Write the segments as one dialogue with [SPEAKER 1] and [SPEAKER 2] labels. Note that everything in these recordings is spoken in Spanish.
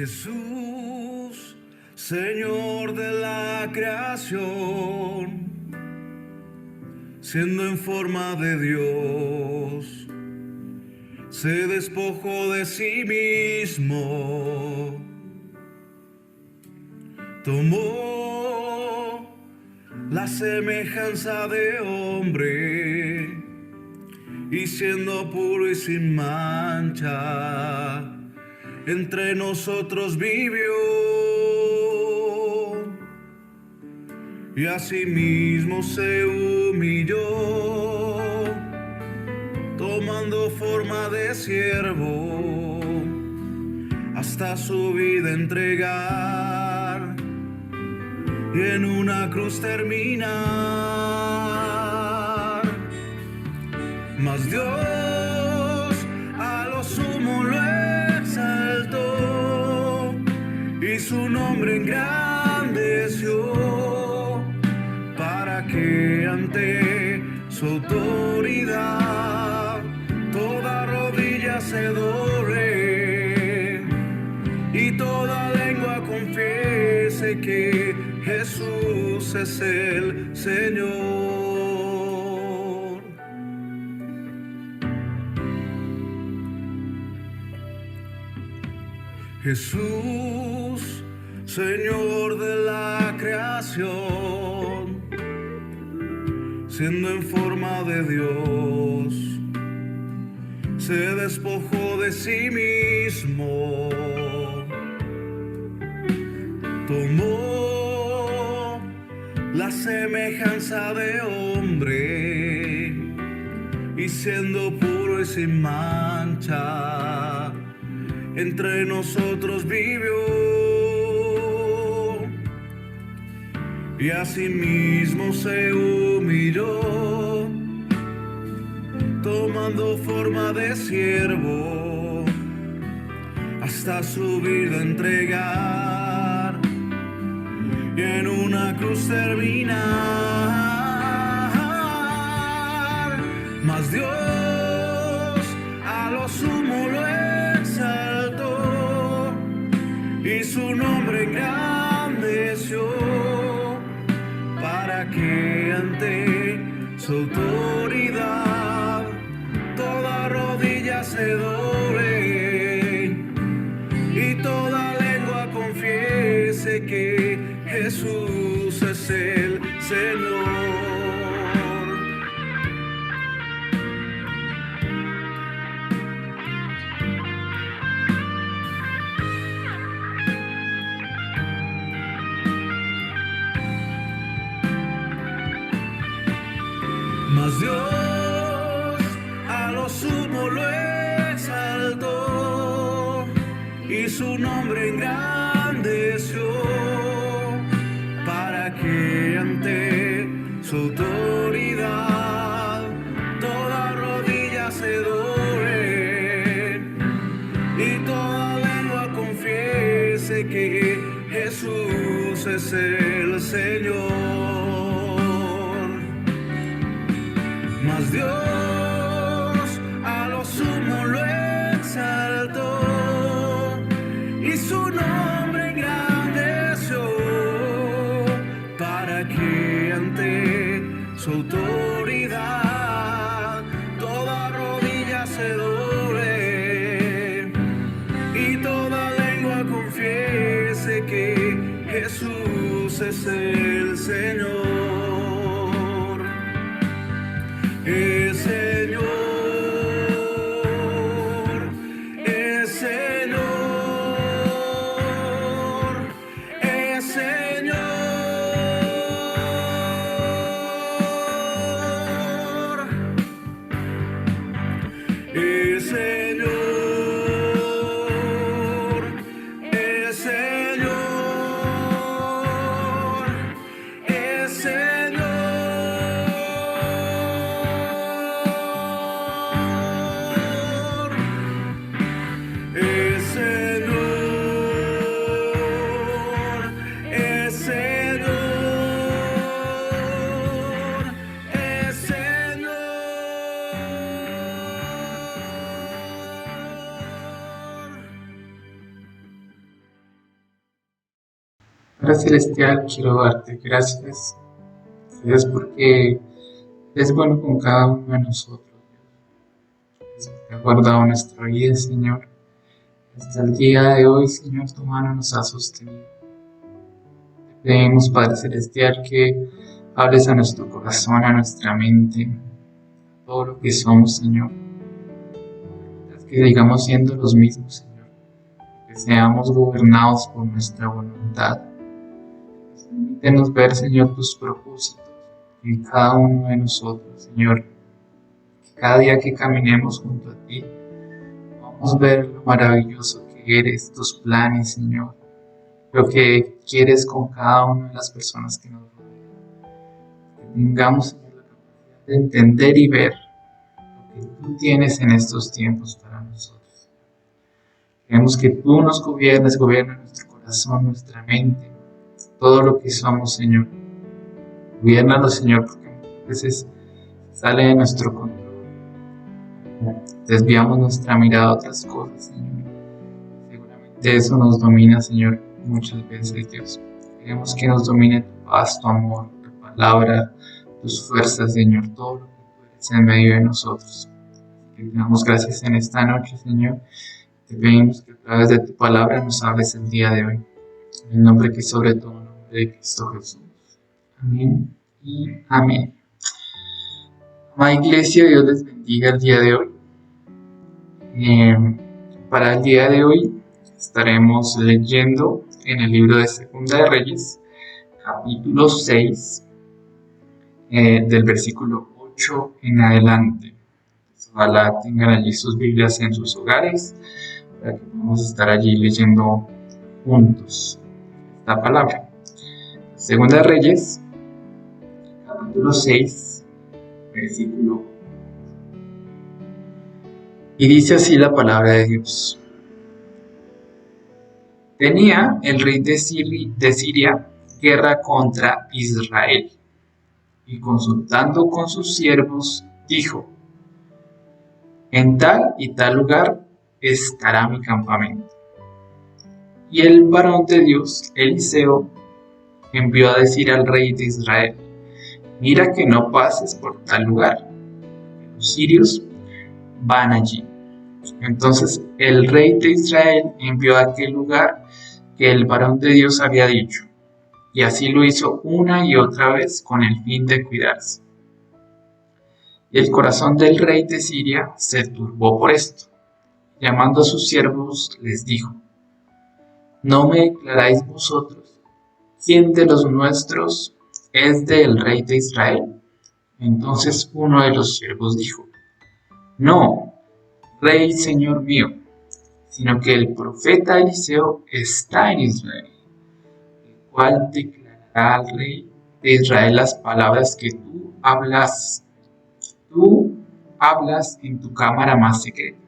[SPEAKER 1] Jesús, Señor de la creación, siendo en forma de Dios, se despojó de sí mismo, tomó la semejanza de hombre y siendo puro y sin mancha, entre nosotros vivió, y asimismo se humilló, tomando forma de siervo, hasta su vida entregar, y en una cruz terminar. Mas Dios a lo sumo lo exaltó, y su nombre engrandeció, para que ante su autoridad toda rodilla se doble y toda lengua confiese que Jesús es el Señor. Jesús, Señor de la creación, siendo en forma de Dios, se despojó de sí mismo, tomó la semejanza de hombre, y siendo puro y sin mancha, entre nosotros vivió, y asimismo se humilló, tomando forma de siervo, hasta su vida entregar, y en una cruz terminar. Mas Dios a lo sumo lo exaltó, y su nombre engrandeció, para que ante su autoridad toda rodilla se doble y toda lengua confiese que Jesús es el Señor. Mas Dios a lo sumo lo exaltó, y su nombre engrandeció, para que ante su autoridad toda rodilla se doble y toda lengua confiese que Jesús es el Señor. Mas Dios a lo sumo lo exaltó, y su nombre engrandeció, para que ante su autoridad toda rodilla se doble y toda lengua confiese que Jesús es el Señor. Es Señor, es Señor, es Señor, es Señor, es Señor, es
[SPEAKER 2] Padre Celestial, quiero darte gracias. Gracias porque eres bueno con cada uno de nosotros. Gracias porque has guardado nuestra vida, Señor. Hasta el día de hoy, Señor, tu mano nos ha sostenido. Te pedimos, Padre Celestial, que hables a nuestro corazón, a nuestra mente, a todo lo que somos, Señor. Que sigamos siendo los mismos, Señor. Que seamos gobernados por nuestra voluntad. Permítenos ver, Señor, tus propósitos en cada uno de nosotros, Señor. Que cada día que caminemos junto a ti, vamos a ver lo maravilloso que eres, tus planes, Señor. Lo que quieres con cada una de las personas que nos rodean. Que tengamos, Señor, la capacidad de entender y ver lo que tú tienes en estos tiempos para nosotros. Queremos que tú nos gobiernes, gobierna nuestro corazón, nuestra mente, todo lo que somos, Señor. Gobiérnalo, Señor, porque muchas veces sale de nuestro control. Desviamos nuestra mirada a otras cosas, Señor. Seguramente eso nos domina, Señor, muchas veces, Dios. Queremos que nos domine tu paz, tu amor, tu palabra, tus fuerzas, Señor, todo lo que tú eres en medio de nosotros. Que te damos gracias en esta noche, Señor. Te pedimos que a través de tu palabra nos hables el día de hoy. En el nombre que sobre todo nombre de Cristo Jesús. Amén y amén. Amada Iglesia, Dios les bendiga el día de hoy. Para el día de hoy estaremos leyendo en el libro de Segunda de Reyes, capítulo 6, del versículo 8 en adelante. Ojalá tengan allí sus Biblias en sus hogares para que podamos estar allí leyendo juntos esta palabra. Segunda de Reyes, capítulo 6, versículo 8. Y dice así la palabra de Dios. Tenía el rey de Siria guerra contra Israel, y consultando con sus siervos, dijo: en tal y tal lugar estará mi campamento. Y el varón de Dios, Eliseo, envió a decir al rey de Israel: mira que no pases por tal lugar, porque los sirios van allí. Entonces el rey de Israel envió a aquel lugar que el varón de Dios había dicho, y así lo hizo una y otra vez con el fin de cuidarse. Y el corazón del rey de Siria se turbó por esto. Llamando a sus siervos les dijo: ¿no me declaráis vosotros quién de los nuestros es del rey de Israel? Entonces uno de los siervos dijo: no, rey señor mío, sino que el profeta Eliseo está en Israel, el cual declarará al rey de Israel las palabras que tú hablas en tu cámara más secreta.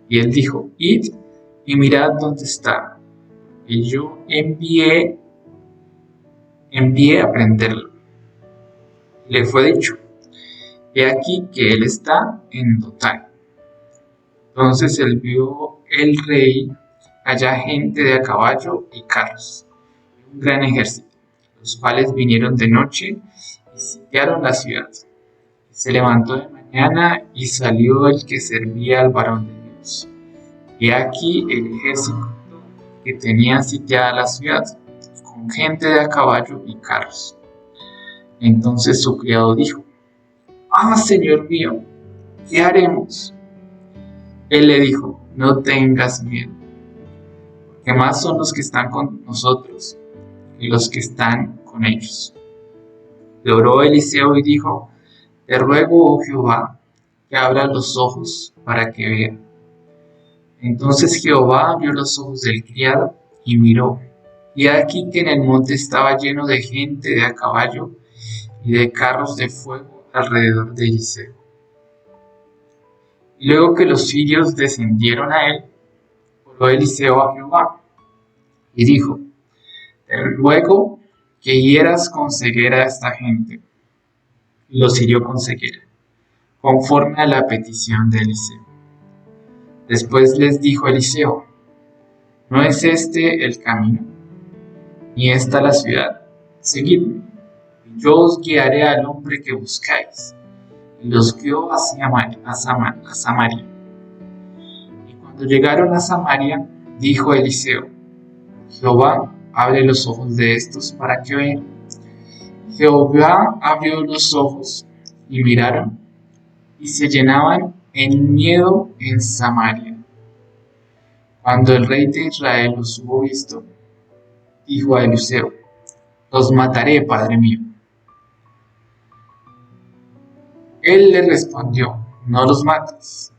[SPEAKER 2] Y él dijo: id y mirad dónde está, y yo envié a prenderlo. Y le fue dicho: he aquí que él está en Dotán. Entonces él vio el rey allá gente de a caballo y carros, un gran ejército, los cuales vinieron de noche y sitiaron la ciudad. Y se levantó de mañana y salió el que servía al varón de Dios. Y aquí el ejército que tenía sitiada la ciudad, con gente de a caballo y carros. Entonces su criado dijo: señor mío, ¿qué haremos? Él le dijo: no tengas miedo, porque más son los que están con nosotros que los que están con ellos. Le oró Eliseo y dijo: te ruego, oh Jehová, que abra los ojos para que vea. Entonces Jehová abrió los ojos del criado y miró, y aquí que en el monte estaba lleno de gente de a caballo y de carros de fuego alrededor de Eliseo. Y luego que los sirios descendieron a él, oró Eliseo a Jehová y dijo: te ruego que hieras con ceguera a esta gente. Y los hirió con ceguera, conforme a la petición de Eliseo. Después les dijo Eliseo: ¿no es este el camino? ni esta la ciudad. Seguidme, y yo os guiaré al hombre que buscáis. Y los guió a Samaria. Y cuando llegaron a Samaria, dijo Eliseo: Jehová, abre los ojos de estos para que vean. Jehová abrió los ojos, y miraron, y se llenaban en miedo en Samaria. Cuando el rey de Israel los hubo visto, dijo a Eliseo: Los mataré, padre mío. Él le respondió: No los mates.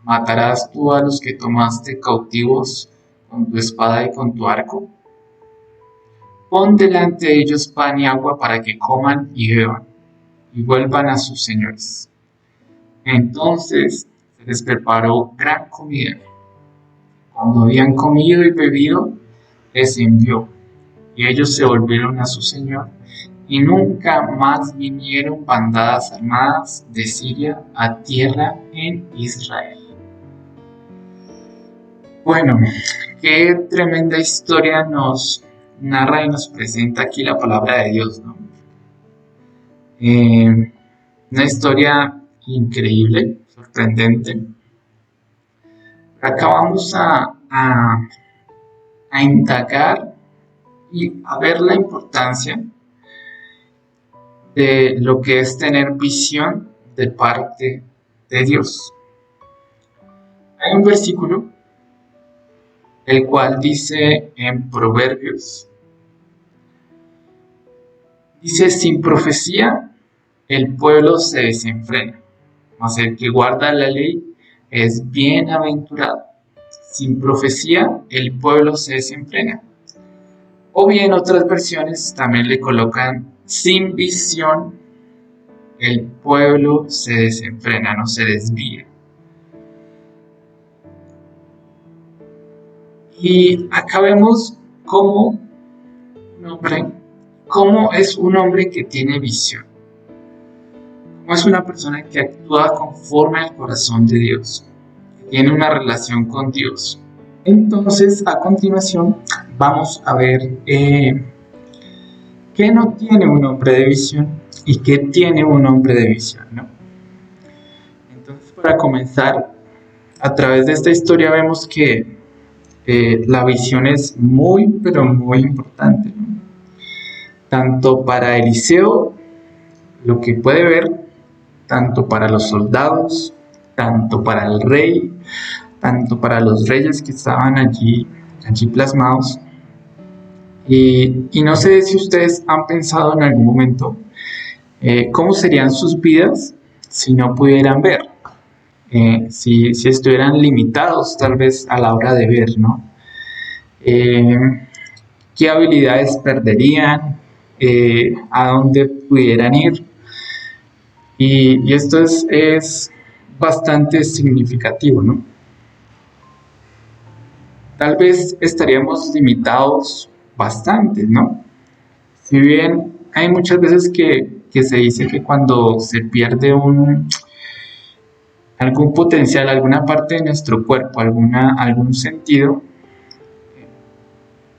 [SPEAKER 2] ¿Matarás tú a los que tomaste cautivos con tu espada y con tu arco? Pon delante de ellos pan y agua para que coman y beban, y vuelvan a sus señores. Entonces se les preparó gran comida. Cuando habían comido y bebido, les envió, y ellos se volvieron a su señor, y nunca más vinieron bandadas armadas de Siria a tierra en Israel. Bueno, qué tremenda historia nos narra y nos presenta aquí la palabra de Dios, ¿no? Una historia increíble, sorprendente. Acá vamos a indagar y a ver la importancia de lo que es tener visión de parte de Dios. Hay un versículo el cual dice en Proverbios, dice: sin profecía el pueblo se desenfrena, mas el que guarda la ley es bienaventurado. Sin profecía el pueblo se desenfrena. O bien otras versiones también le colocan: sin visión el pueblo se desenfrena, no se desvía. Y acá vemos cómo es un hombre que tiene visión, cómo es una persona que actúa conforme al corazón de Dios, que tiene una relación con Dios. Entonces, a continuación, vamos a ver qué no tiene un hombre de visión y qué tiene un hombre de visión, ¿no? Entonces, para comenzar, a través de esta historia vemos que la visión es muy, pero muy importante, ¿no? Tanto para Eliseo, lo que puede ver, tanto para los soldados, tanto para el rey, tanto para los reyes que estaban allí plasmados. Y no sé si ustedes han pensado en algún momento cómo serían sus vidas si no pudieran ver. Si estuvieran limitados tal vez a la hora de ver, ¿no? ¿Qué habilidades perderían? ¿A dónde pudieran ir? Y esto es bastante significativo, ¿no? Tal vez estaríamos limitados bastante, ¿no? Si bien hay muchas veces que se dice que cuando se pierde algún potencial, alguna parte de nuestro cuerpo, algún sentido,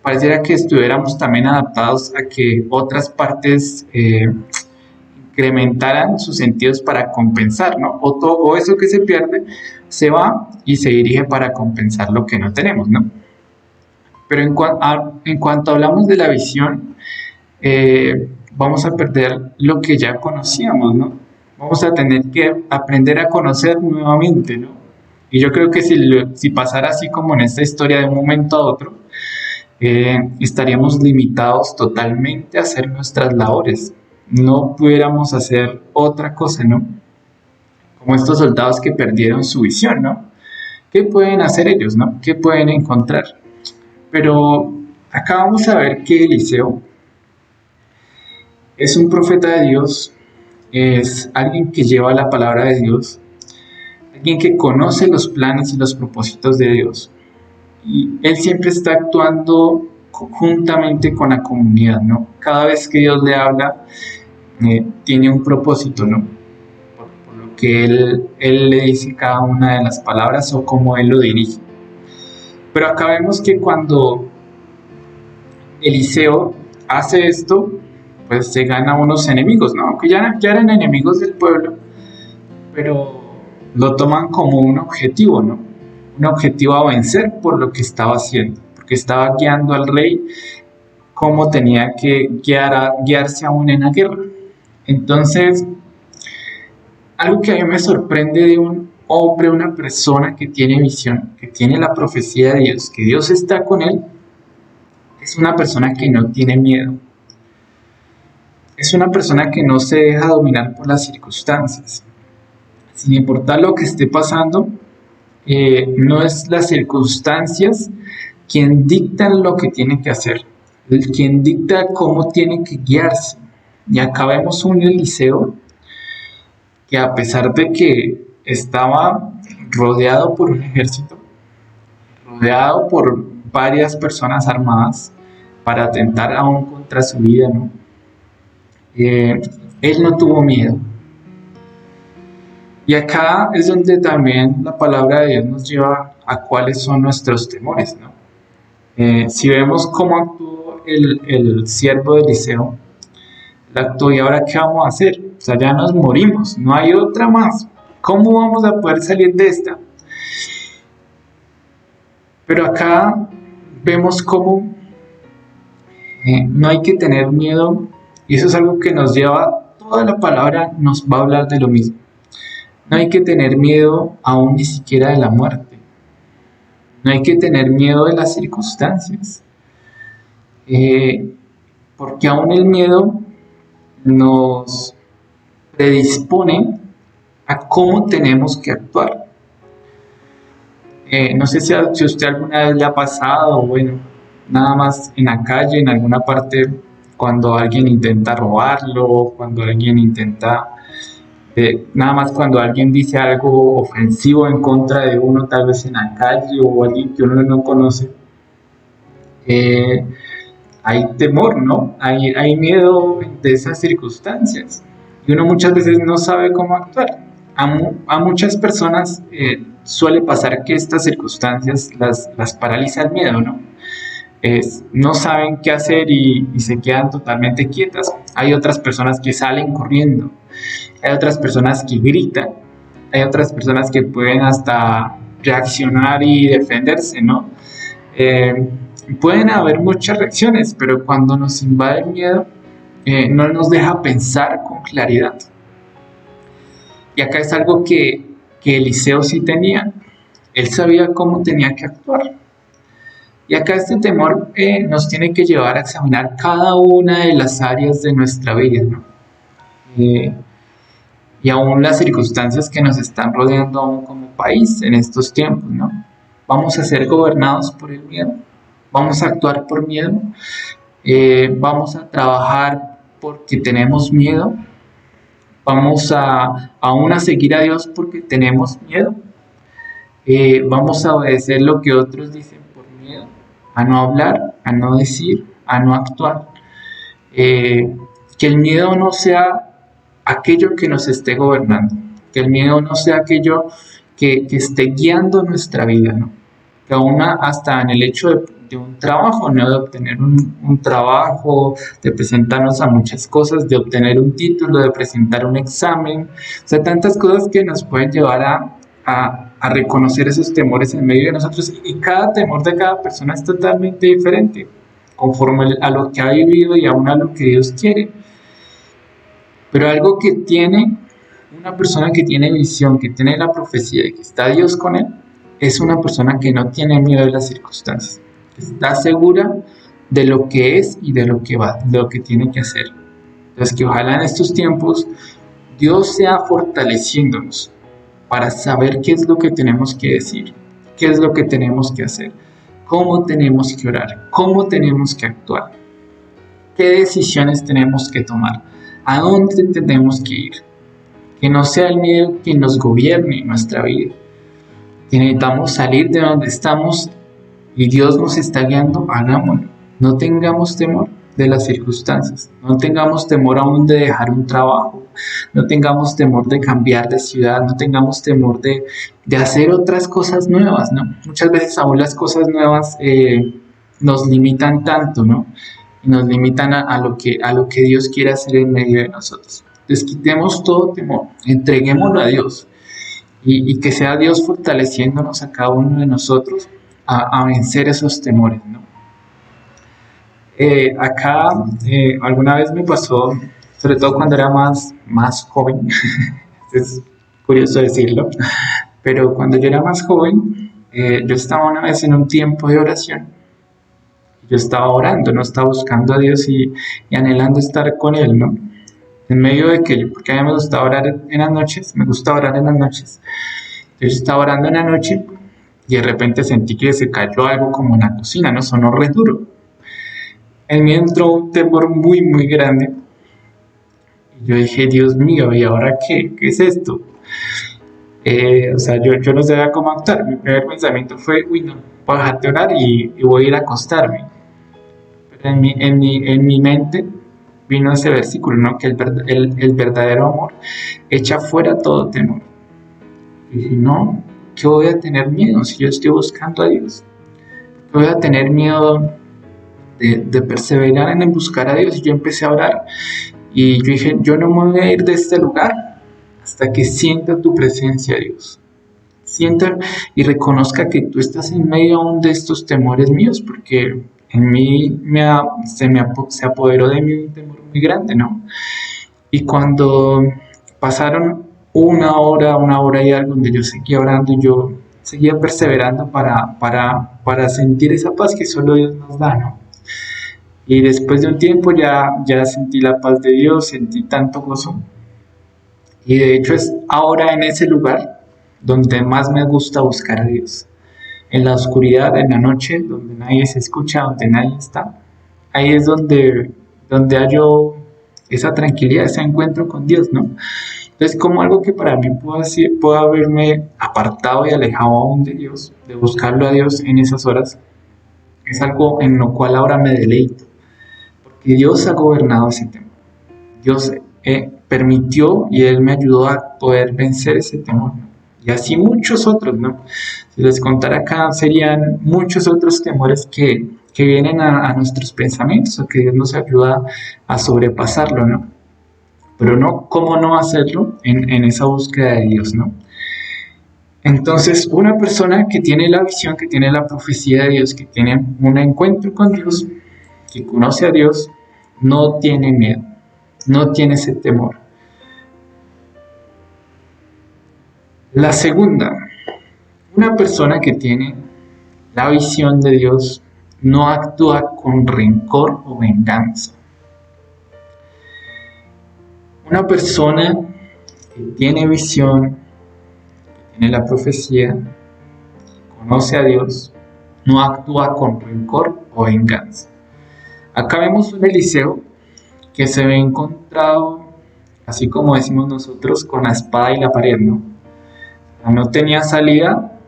[SPEAKER 2] pareciera que estuviéramos también adaptados a que otras partes incrementaran sus sentidos para compensar, ¿no? O eso que se pierde se va y se dirige para compensar lo que no tenemos, ¿no? Pero en cuanto hablamos de la visión, vamos a perder lo que ya conocíamos, ¿no? Vamos a tener que aprender a conocer nuevamente, ¿no? Y yo creo que si pasara así como en esta historia de un momento a otro, estaríamos limitados totalmente a hacer nuestras labores. No pudiéramos hacer otra cosa, ¿no? Como estos soldados que perdieron su visión, ¿no? ¿Qué pueden hacer ellos, no? ¿Qué pueden encontrar? Pero acá vamos a ver que Eliseo es un profeta de Dios, es alguien que lleva la palabra de Dios, alguien que conoce los planes y los propósitos de Dios. Y él siempre está actuando conjuntamente con la comunidad, ¿no? Cada vez que Dios le habla, tiene un propósito, ¿no? Por lo que él le dice cada una de las palabras o cómo él lo dirige. Pero acá vemos que cuando Eliseo hace esto, pues se gana unos enemigos, ¿no? Aunque ya eran enemigos del pueblo, pero lo toman como un objetivo, ¿no? Un objetivo a vencer por lo que estaba haciendo, porque estaba guiando al rey cómo tenía que guiarse aún en la guerra. Entonces, algo que a mí me sorprende de un hombre, una persona que tiene visión, que tiene la profecía de Dios, que Dios está con él, es una persona que no tiene miedo. Es una persona que no se deja dominar por las circunstancias. Sin importar lo que esté pasando, no es las circunstancias quien dictan lo que tiene que hacer, quien dicta cómo tiene que guiarse. Y acá vemos un Eliseo que, a pesar de que estaba rodeado por un ejército, rodeado por varias personas armadas para atentar aún contra su vida, ¿no? Él no tuvo miedo. Y acá es donde también la palabra de Dios nos lleva a cuáles son nuestros temores, ¿no? Si vemos cómo actuó el siervo de Eliseo, él actuó: ¿y ahora qué vamos a hacer? O sea, ya nos morimos, no hay otra más. ¿Cómo vamos a poder salir de esta? Pero acá vemos cómo no hay que tener miedo, y eso es algo que nos lleva, toda la palabra nos va a hablar de lo mismo. No hay que tener miedo aún ni siquiera de la muerte. No hay que tener miedo de las circunstancias. Porque aún el miedo nos predispone a cómo tenemos que actuar. No sé si a usted alguna vez le ha pasado, bueno, nada más en la calle, en alguna parte, cuando alguien intenta robarlo, cuando alguien intenta... nada más cuando alguien dice algo ofensivo en contra de uno, tal vez en la calle, o alguien que uno no conoce, hay temor, ¿no? Hay miedo de esas circunstancias, y uno muchas veces no sabe cómo actuar. A muchas personas suele pasar que estas circunstancias las paraliza el miedo, ¿no? No saben qué hacer y se quedan totalmente quietas. Hay otras personas que salen corriendo, hay otras personas que gritan, hay otras personas que pueden hasta reaccionar y defenderse, ¿no? Pueden haber muchas reacciones, pero cuando nos invade el miedo, no nos deja pensar con claridad. Y acá es algo que Eliseo sí tenía. Él sabía cómo tenía que actuar. Y acá este temor nos tiene que llevar a examinar cada una de las áreas de nuestra vida, ¿no? Y aún las circunstancias que nos están rodeando aún como país en estos tiempos, ¿no? Vamos a ser gobernados por el miedo, vamos a actuar por miedo, vamos a trabajar porque tenemos miedo, vamos a aún a seguir a Dios porque tenemos miedo, vamos a obedecer lo que otros dicen por miedo, a no hablar, a no decir, a no actuar. Que el miedo no sea aquello que nos esté gobernando, que el miedo no sea aquello que esté guiando nuestra vida, ¿no? Que aún hasta en el hecho de un trabajo, ¿no? De obtener un trabajo, de presentarnos a muchas cosas, de obtener un título, de presentar un examen, o sea, tantas cosas que nos pueden llevar a reconocer esos temores en medio de nosotros, y cada temor de cada persona es totalmente diferente, conforme a lo que ha vivido y aún a lo que Dios quiere. Pero algo que tiene una persona que tiene visión, que tiene la profecía de que está Dios con él, es una persona que no tiene miedo de las circunstancias, que está segura de lo que es y de lo que va, de lo que tiene que hacer. Entonces, que ojalá en estos tiempos Dios sea fortaleciéndonos para saber qué es lo que tenemos que decir, qué es lo que tenemos que hacer, cómo tenemos que orar, cómo tenemos que actuar, qué decisiones tenemos que tomar, a dónde tenemos que ir. Que no sea el miedo quien nos gobierne en nuestra vida. Que necesitamos salir de donde estamos y Dios nos está guiando, hagámoslo. No tengamos temor de las circunstancias, no tengamos temor aún de dejar un trabajo, no tengamos temor de cambiar de ciudad, no tengamos temor de hacer otras cosas nuevas, ¿no? Muchas veces aún las cosas nuevas nos limitan tanto, ¿no? y nos limitan a lo que Dios quiere hacer en medio de nosotros. Entonces quitemos todo temor, entreguémoslo a Dios y que sea Dios fortaleciéndonos a cada uno de nosotros a vencer esos temores, ¿no? Acá alguna vez me pasó, sobre todo cuando era más joven, es curioso decirlo, pero cuando yo era más joven, yo estaba una vez en un tiempo de oración. Yo estaba orando, no estaba buscando a Dios y anhelando estar con Él, ¿no? En medio de que porque a mí me gusta orar en las noches, me gusta orar en las noches. Yo estaba orando en la noche y de repente sentí que se cayó algo como en la cocina, ¿no? Sonó re duro. En mí entró un temor muy grande. Y yo dije, Dios mío, ¿y ahora qué? ¿Qué es esto? O sea, yo no sabía cómo actuar. Mi primer pensamiento fue, uy, no, voy a dejar de orar y voy a ir a acostarme. Pero en mi mente vino ese versículo, ¿no? Que el verdadero amor echa fuera todo temor. Y dije, no, ¿qué voy a tener miedo si yo estoy buscando a Dios? ¿Qué voy a tener miedo de perseverar en buscar a Dios? Y yo empecé a orar y yo dije, yo no me voy a ir de este lugar hasta que sienta tu presencia, Dios. Sienta y reconozca que tú estás en medio aún de estos temores míos, porque en mí se apoderó de mí un temor muy grande, ¿no? Y cuando pasaron una hora y algo donde yo seguía orando y yo seguía perseverando para sentir esa paz que solo Dios nos da, ¿no? Y después de un tiempo ya sentí la paz de Dios, sentí tanto gozo. Y de hecho es ahora en ese lugar donde más me gusta buscar a Dios. En la oscuridad, en la noche, donde nadie se escucha, donde nadie está. Ahí es donde hallo esa tranquilidad, ese encuentro con Dios, ¿no? Entonces, como algo que para mí puedo haberme apartado y alejado aún de Dios, de buscarlo a Dios en esas horas, es algo en lo cual ahora me deleito. Porque Dios ha gobernado ese tema. Dios permitió y Él me ayudó a poder vencer ese temor, ¿no? Y así muchos otros, ¿no? Si les contara acá, serían muchos otros temores que vienen a nuestros pensamientos o que Dios nos ayuda a sobrepasarlo, ¿no? Pero no, ¿cómo no hacerlo en esa búsqueda de Dios, ¿no? Entonces, una persona que tiene la visión, que tiene la profecía de Dios, que tiene un encuentro con Dios, que conoce a Dios, no tiene miedo, no tiene ese temor. La segunda, una persona que tiene la visión de Dios no actúa con rencor o venganza. Una persona que tiene visión, que tiene la profecía, que conoce a Dios, no actúa con rencor o venganza. Acá vemos un Eliseo que se ve encontrado, así como decimos nosotros, con la espada y la pared, ¿no? O sea, no tenía salida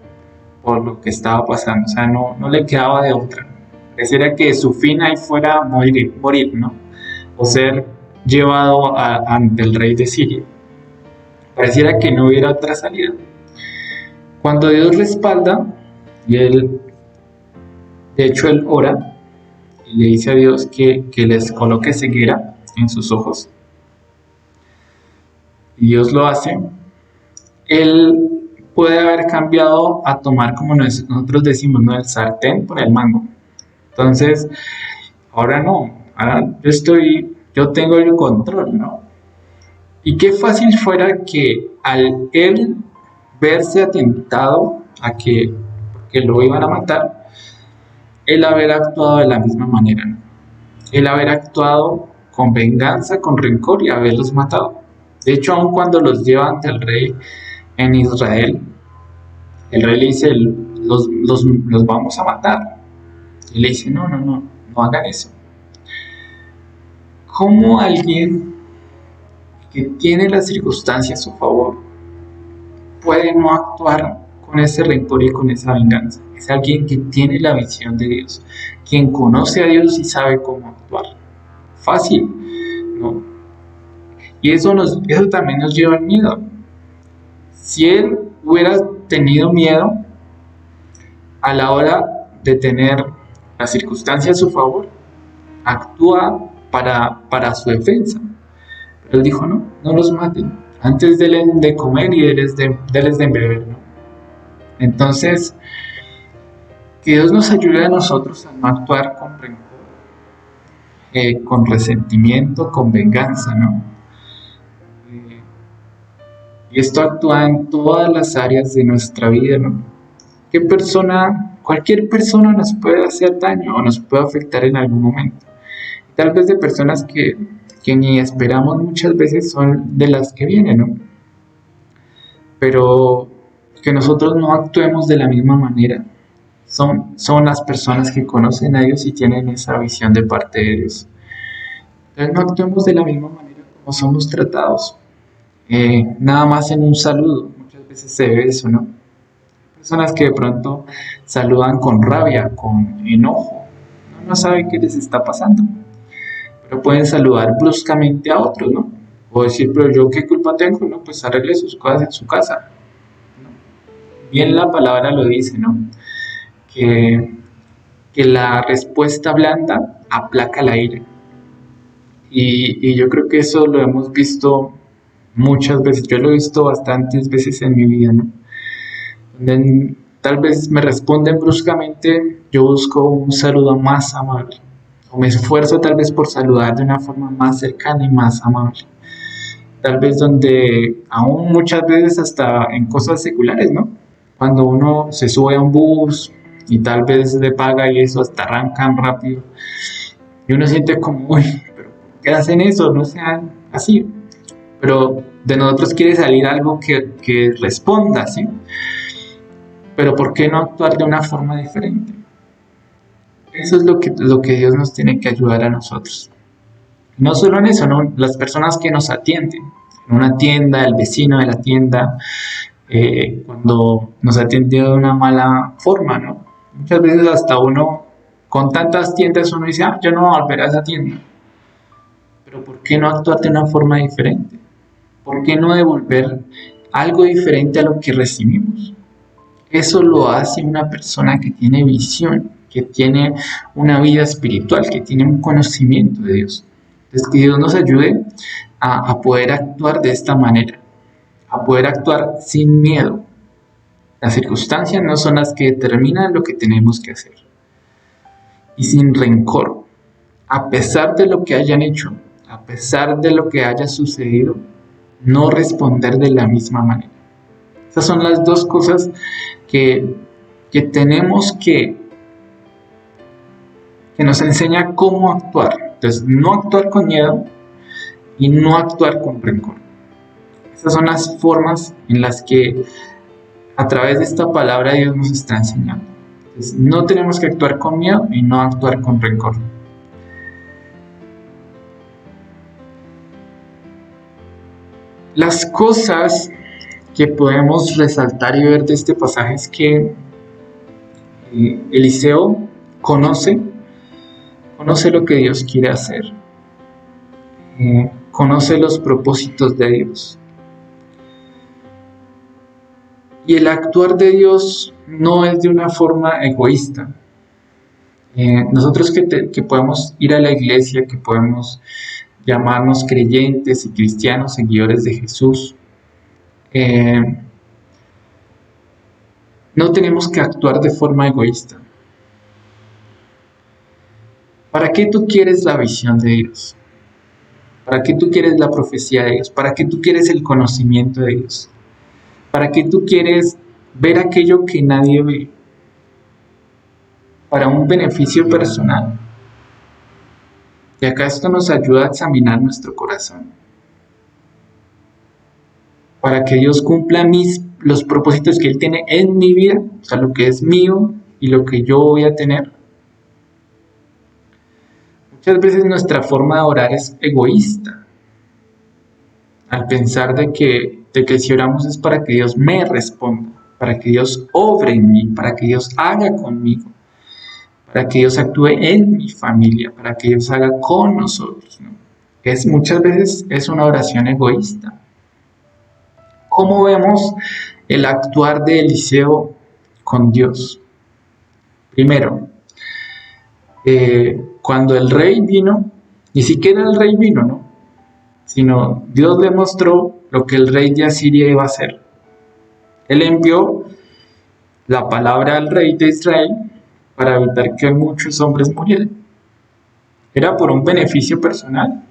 [SPEAKER 2] por lo que estaba pasando, o sea, no le quedaba de otra. Pareciera que su fin ahí fuera morir, ¿no? O ser llevado ante el rey de Siria. Pareciera que no hubiera otra salida. Cuando Dios respalda, y él, de hecho él ora, y le dice a Dios que les coloque ceguera en sus ojos, y Dios lo hace, él puede haber cambiado a tomar, como nosotros decimos, ¿no?, el sartén por el mango. Entonces, ahora no, ahora yo tengo el control, ¿no? Y qué fácil fuera que al él verse atentado a que lo iban a matar, él haber actuado de la misma manera, ¿no? Él haber actuado con venganza, con rencor y haberlos matado. De hecho, aun cuando los lleva ante el rey en Israel, el rey le dice, los vamos a matar. Y le dice, no hagan eso. ¿Cómo alguien que tiene las circunstancias a su favor puede no actuar con ese rencor y con esa venganza? Es alguien que tiene la visión de Dios, quien conoce a Dios y sabe cómo actuar. Fácil, ¿no? Y eso también nos lleva al miedo. Si él hubiera tenido miedo a la hora de tener las circunstancias a su favor, actúa para su defensa. Pero él dijo, no los maten, antes denles de comer y denles de beber, ¿no? Entonces, que Dios nos ayude a nosotros a no actuar con rencor, con resentimiento, con venganza, ¿no? Y esto actúa en todas las áreas de nuestra vida, ¿no? Cualquier persona nos puede hacer daño o nos puede afectar en algún momento. Tal vez de personas que ni esperamos muchas veces son de las que vienen, ¿no? Pero que nosotros no actuemos de la misma manera. Son las personas que conocen a Dios y tienen esa visión de parte de Dios. Entonces no actuemos de la misma manera como somos tratados. Nada más en un saludo, muchas veces se ve eso, ¿no? Personas que de pronto saludan con rabia, con enojo, no saben qué les está pasando, pero pueden saludar bruscamente a otros, ¿no? O decir, pero yo qué culpa tengo, ¿no? Pues arregle sus cosas en su casa, ¿no? Bien la palabra lo dice, ¿no? Que la respuesta blanda aplaca la ira. Y yo creo que eso lo hemos visto muchas veces, yo lo he visto bastantes veces en mi vida, ¿no? Donde tal vez me responden bruscamente, yo busco un saludo más amable, o me esfuerzo tal vez por saludar de una forma más cercana y más amable. Tal vez donde aún muchas veces hasta en cosas seculares, ¿no? Cuando uno se sube a un bus y tal vez le paga y eso hasta arrancan rápido, y uno siente como, uy, pero ¿por qué hacen eso? No sean así. Pero de nosotros quiere salir algo que responda, ¿sí? Pero ¿por qué no actuar de una forma diferente? Eso es lo que Dios nos tiene que ayudar a nosotros. No solo en eso, ¿no? Las personas que nos atienden, en una tienda, el vecino de la tienda, cuando nos atendió de una mala forma, ¿no? Muchas veces hasta uno, con tantas tiendas, uno dice, yo no voy a volver a esa tienda. Pero ¿por qué no actuar de una forma diferente? ¿Por qué no devolver algo diferente a lo que recibimos? Eso lo hace una persona que tiene visión, que tiene una vida espiritual, que tiene un conocimiento de Dios. Entonces, que Dios nos ayude a poder actuar de esta manera, a poder actuar sin miedo. Las circunstancias no son las que determinan lo que tenemos que hacer. Y sin rencor, a pesar de lo que hayan hecho, a pesar de lo que haya sucedido, no responder de la misma manera. Esas son las dos cosas que tenemos que nos enseña cómo actuar. Entonces, no actuar con miedo y no actuar con rencor. Esas son las formas en las que a través de esta palabra Dios nos está enseñando. Entonces, no tenemos que actuar con miedo y no actuar con rencor. Las cosas que podemos resaltar y ver de este pasaje es que Eliseo conoce lo que Dios quiere hacer, conoce los propósitos de Dios. Y el actuar de Dios no es de una forma egoísta. Nosotros que podemos ir a la iglesia, que podemos llamarnos creyentes y cristianos, seguidores de Jesús, no tenemos que actuar de forma egoísta. ¿Para qué tú quieres la visión de Dios? ¿Para qué tú quieres la profecía de Dios? ¿Para qué tú quieres el conocimiento de Dios? ¿Para qué tú quieres ver aquello que nadie ve? Para un beneficio personal. Y acá esto nos ayuda a examinar nuestro corazón. Para que Dios cumpla los propósitos que Él tiene en mi vida, o sea, lo que es mío y lo que yo voy a tener. Muchas veces nuestra forma de orar es egoísta, al pensar de que si oramos es para que Dios me responda, para que Dios obre en mí, para que Dios haga conmigo, para que Dios actúe en mi familia, para que Dios haga con nosotros, ¿no? Muchas veces es una oración egoísta. ¿Cómo vemos el actuar de Eliseo con Dios? Primero, Cuando el rey vino, ni siquiera el rey vino, ¿no? Sino Dios le mostró lo que el rey de Asiria iba a hacer. Él envió la palabra al rey de Israel para evitar que muchos hombres murieran. Era por un beneficio personal.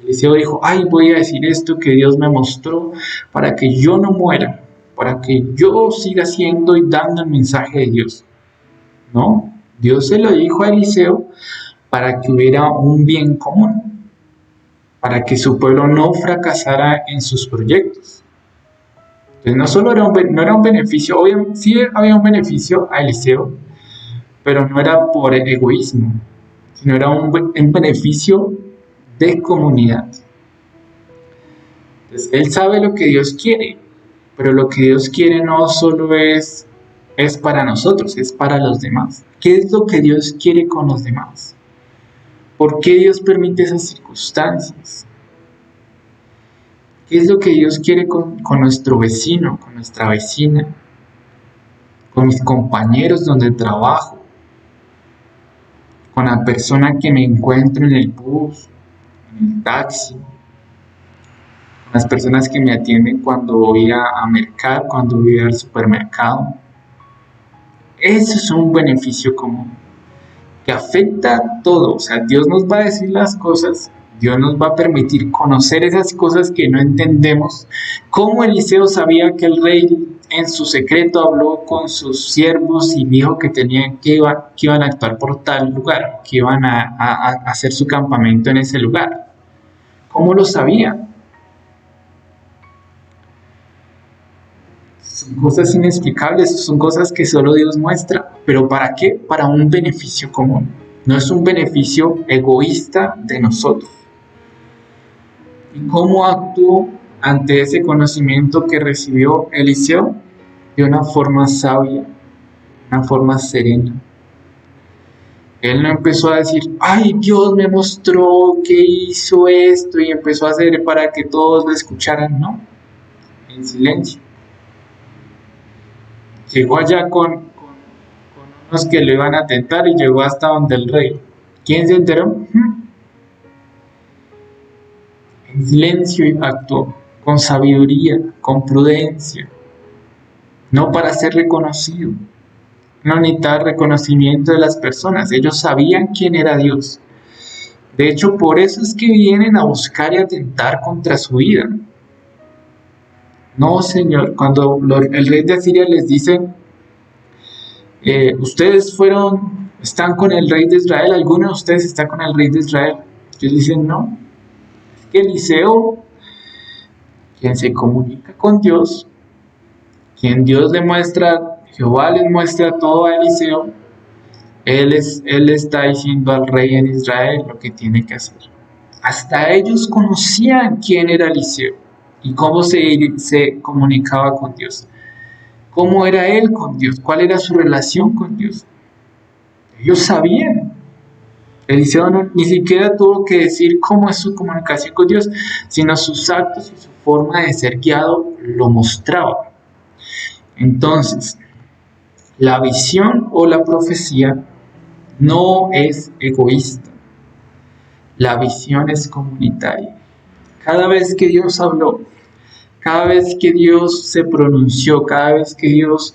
[SPEAKER 2] Eliseo dijo, ay, voy a decir esto que Dios me mostró para que yo no muera, para que yo siga siendo y dando el mensaje de Dios. No, Dios se lo dijo a Eliseo para que hubiera un bien común, para que su pueblo no fracasara en sus proyectos. Entonces no solo no era un beneficio, obviamente sí había un beneficio a Eliseo, pero no era por egoísmo, sino era un beneficio de comunidad. Entonces, él sabe lo que Dios quiere, pero lo que Dios quiere no solo es para nosotros, es para los demás. ¿Qué es lo que Dios quiere con los demás? ¿Por qué Dios permite esas circunstancias? ¿Qué es lo que Dios quiere con nuestro vecino, con nuestra vecina, con mis compañeros donde trabajo, con la persona que me encuentro en el bus, en el taxi, con las personas que me atienden cuando voy a mercar, cuando voy al supermercado? Eso es un beneficio común que afecta a todo. O sea, Dios nos va a decir las cosas, Dios nos va a permitir conocer esas cosas que no entendemos. Como Eliseo sabía que el rey en su secreto habló con sus siervos y dijo que iban a actuar por tal lugar, que iban a hacer su campamento en ese lugar. ¿Cómo lo sabía? Son cosas inexplicables, son cosas que solo Dios muestra. ¿Pero para qué? Para un beneficio común. No es un beneficio egoísta de nosotros. ¿Y cómo actuó ante ese conocimiento que recibió Eliseo? De una forma sabia, una forma serena. Él no empezó a decir, ay, Dios me mostró que hizo esto y empezó a hacer para que todos lo escucharan. No, en silencio. Llegó allá con unos que lo iban a tentar y llegó hasta donde el rey. ¿Quién se enteró? En silencio actuó, con sabiduría, con prudencia, no para ser reconocido. No necesitaba reconocimiento de las personas, ellos sabían quién era Dios. De hecho, por eso es que vienen a buscar y atentar contra su vida. No, Señor, cuando el rey de Asiria les dice, ustedes están con el rey de Israel, algunos de ustedes están con el rey de Israel. Ellos dicen, no, es que Eliseo, quien se comunica con Dios, quien Dios le muestra, Jehová les muestra todo a Eliseo, él está diciendo al rey en Israel lo que tiene que hacer. Hasta ellos conocían quién era Eliseo y cómo se comunicaba con Dios. ¿Cómo era él con Dios? ¿Cuál era su relación con Dios? Ellos sabían. Eliseo ni siquiera tuvo que decir cómo es su comunicación con Dios, sino sus actos y su forma de ser guiado lo mostraban. Entonces, la visión o la profecía no es egoísta. La visión es comunitaria. Cada vez que Dios habló, cada vez que Dios se pronunció, cada vez que Dios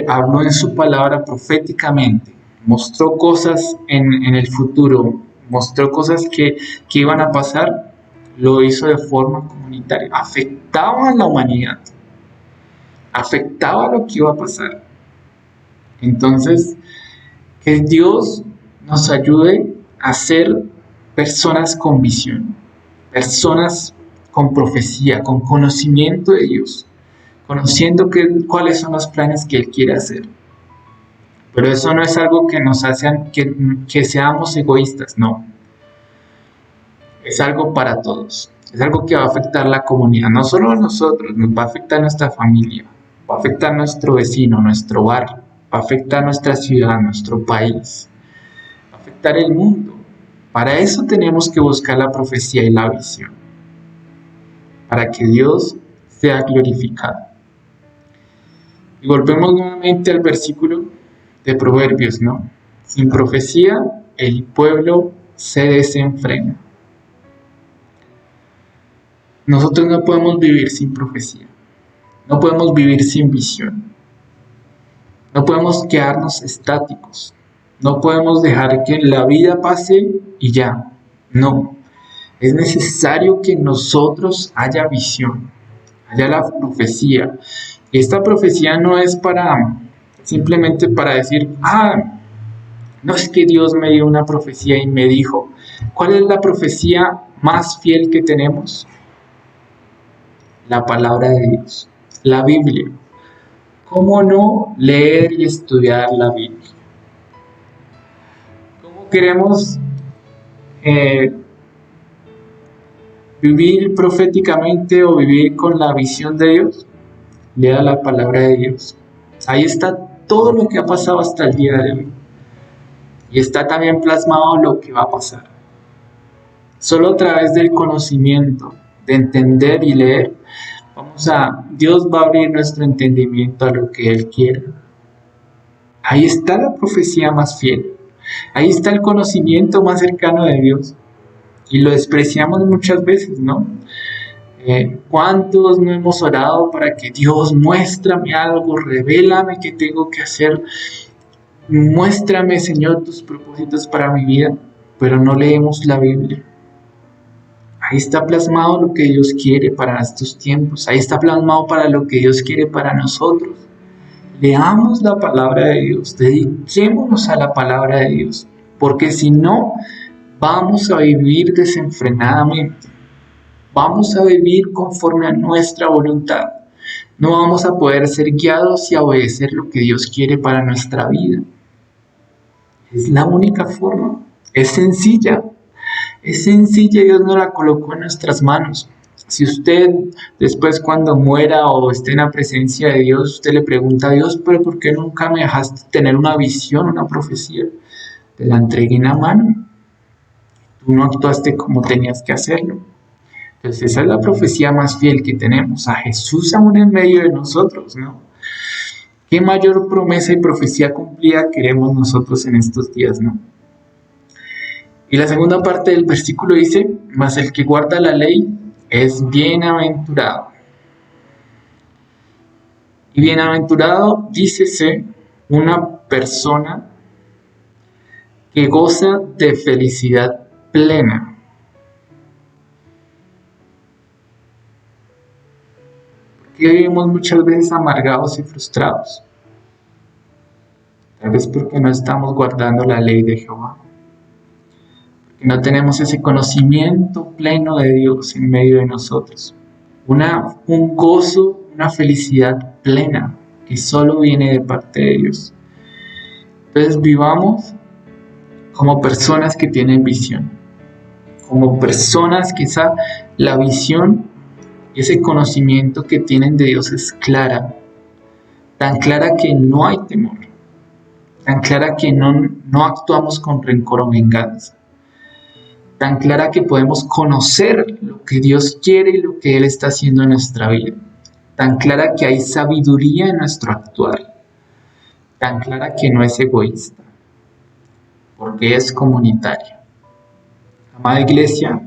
[SPEAKER 2] habló en su palabra proféticamente, mostró cosas en el futuro, mostró cosas que iban a pasar, lo hizo de forma comunitaria. Afectaba a la humanidad, afectaba lo que iba a pasar. Entonces, que Dios nos ayude a ser personas con visión, personas con profecía, con conocimiento de Dios, conociendo cuáles son los planes que Él quiere hacer. Pero eso no es algo que nos hace que seamos egoístas, no. Es algo para todos, es algo que va a afectar la comunidad, no solo a nosotros, nos va a afectar a nuestra familia, va a afectar a nuestro vecino, nuestro barrio, va a afectar a nuestra ciudad, nuestro país, va a afectar el mundo. Para eso tenemos que buscar la profecía y la visión, para que Dios sea glorificado. Y volvemos nuevamente al versículo de Proverbios, ¿no? Sin profecía el pueblo se desenfrena. Nosotros no podemos vivir sin profecía, no podemos vivir sin visión, no podemos quedarnos estáticos, no podemos dejar que la vida pase y ya, no. Es necesario que en nosotros haya visión, haya la profecía. Y esta profecía no es simplemente para decir, no es que Dios me dio una profecía y me dijo. ¿Cuál es la profecía más fiel que tenemos? La palabra de Dios, la Biblia. ¿Cómo no leer y estudiar la Biblia? ¿Cómo queremos vivir proféticamente o vivir con la visión de Dios? Lea la palabra de Dios. Ahí está todo lo que ha pasado hasta el día de hoy. Y está también plasmado lo que va a pasar. Solo a través del conocimiento, de entender y leer, Dios va a abrir nuestro entendimiento a lo que Él quiere. Ahí está la profecía más fiel. Ahí está el conocimiento más cercano de Dios. Y lo despreciamos muchas veces, ¿no? ¿Cuántos no hemos orado para que Dios muéstrame algo, revélame qué tengo que hacer? Muéstrame, Señor, tus propósitos para mi vida, pero no leemos la Biblia. Ahí está plasmado lo que Dios quiere para estos tiempos. Ahí está plasmado para lo que Dios quiere para nosotros. Leamos la palabra de Dios, dediquémonos a la palabra de Dios, porque si no, vamos a vivir desenfrenadamente. Vamos a vivir conforme a nuestra voluntad. No vamos a poder ser guiados y obedecer lo que Dios quiere para nuestra vida. Es la única forma. Es sencilla. Es sencilla, Dios nos la colocó en nuestras manos. Si usted después cuando muera o esté en la presencia de Dios, usted le pregunta a Dios, pero ¿por qué nunca me dejaste tener una visión, una profecía? Te la entregué en la mano. Tú no actuaste como tenías que hacerlo. Entonces esa es la profecía más fiel que tenemos, a Jesús aún en medio de nosotros, ¿no? ¿Qué mayor promesa y profecía cumplida queremos nosotros en estos días, no? Y la segunda parte del versículo dice, mas el que guarda la ley es bienaventurado. Y bienaventurado, dícese, una persona que goza de felicidad plena. Que vivimos muchas veces amargados y frustrados. Tal vez porque no estamos guardando la ley de Jehová. Porque no tenemos ese conocimiento pleno de Dios en medio de nosotros. Un gozo, una felicidad plena que solo viene de parte de Dios. Entonces vivamos como personas que tienen visión. Como personas que la visión y ese conocimiento que tienen de Dios es clara, tan clara que no hay temor, tan clara que no actuamos con rencor o venganza, tan clara que podemos conocer lo que Dios quiere y lo que Él está haciendo en nuestra vida, tan clara que hay sabiduría en nuestro actuar, tan clara que no es egoísta, porque es comunitaria. Amada Iglesia,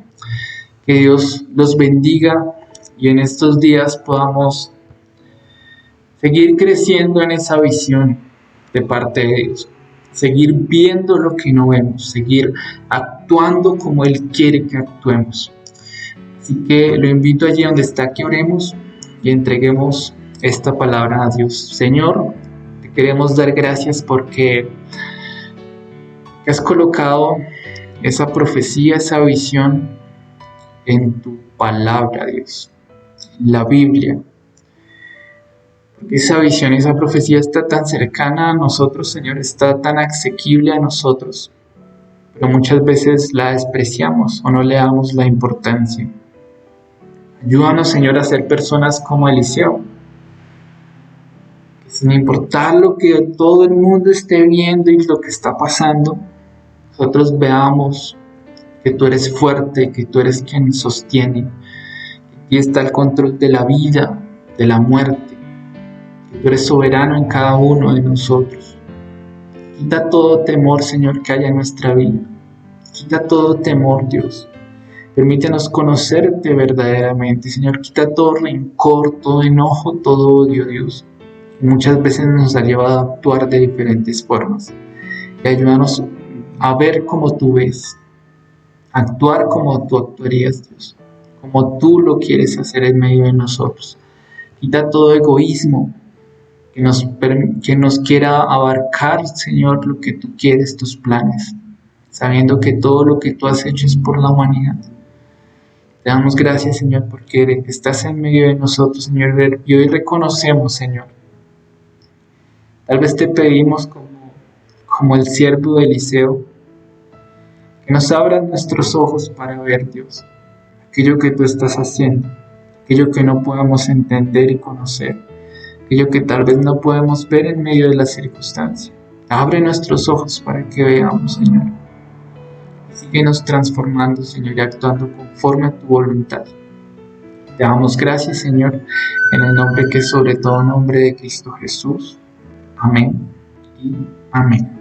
[SPEAKER 2] que Dios los bendiga y en estos días podamos seguir creciendo en esa visión de parte de Dios. Seguir viendo lo que no vemos. Seguir actuando como Él quiere que actuemos. Así que lo invito allí donde está que oremos y entreguemos esta palabra a Dios. Señor, te queremos dar gracias porque has colocado esa profecía, esa visión en tu palabra, Dios. La Biblia, porque esa visión, esa profecía está tan cercana a nosotros, Señor, está tan asequible a nosotros, pero muchas veces la despreciamos o no le damos la importancia. Ayúdanos, Señor, a ser personas como Eliseo, que sin importar lo que todo el mundo esté viendo y lo que está pasando, nosotros veamos que tú eres fuerte, que tú eres quien sostiene. Aquí está el control de la vida, de la muerte. Que tú eres soberano en cada uno de nosotros. Quita todo temor, Señor, que haya en nuestra vida. Quita todo temor, Dios. Permítenos conocerte verdaderamente, Señor. Quita todo rencor, todo enojo, todo odio, Dios. Muchas veces nos ha llevado a actuar de diferentes formas. Y ayúdanos a ver como tú ves, a actuar como tú actuarías, Dios, como tú lo quieres hacer en medio de nosotros. Quita todo egoísmo que nos quiera abarcar, Señor, lo que tú quieres, tus planes, sabiendo que todo lo que tú has hecho es por la humanidad. Te damos gracias, Señor, porque estás en medio de nosotros, Señor, y hoy reconocemos, Señor. Tal vez te pedimos como el siervo de Eliseo, que nos abras nuestros ojos para ver, Dios, aquello que tú estás haciendo, aquello que no podemos entender y conocer, aquello que tal vez no podemos ver en medio de las circunstancias. Abre nuestros ojos para que veamos, Señor. Síguenos transformando, Señor, y actuando conforme a tu voluntad. Te damos gracias, Señor, en el nombre que es sobre todo nombre de Cristo Jesús. Amén y amén.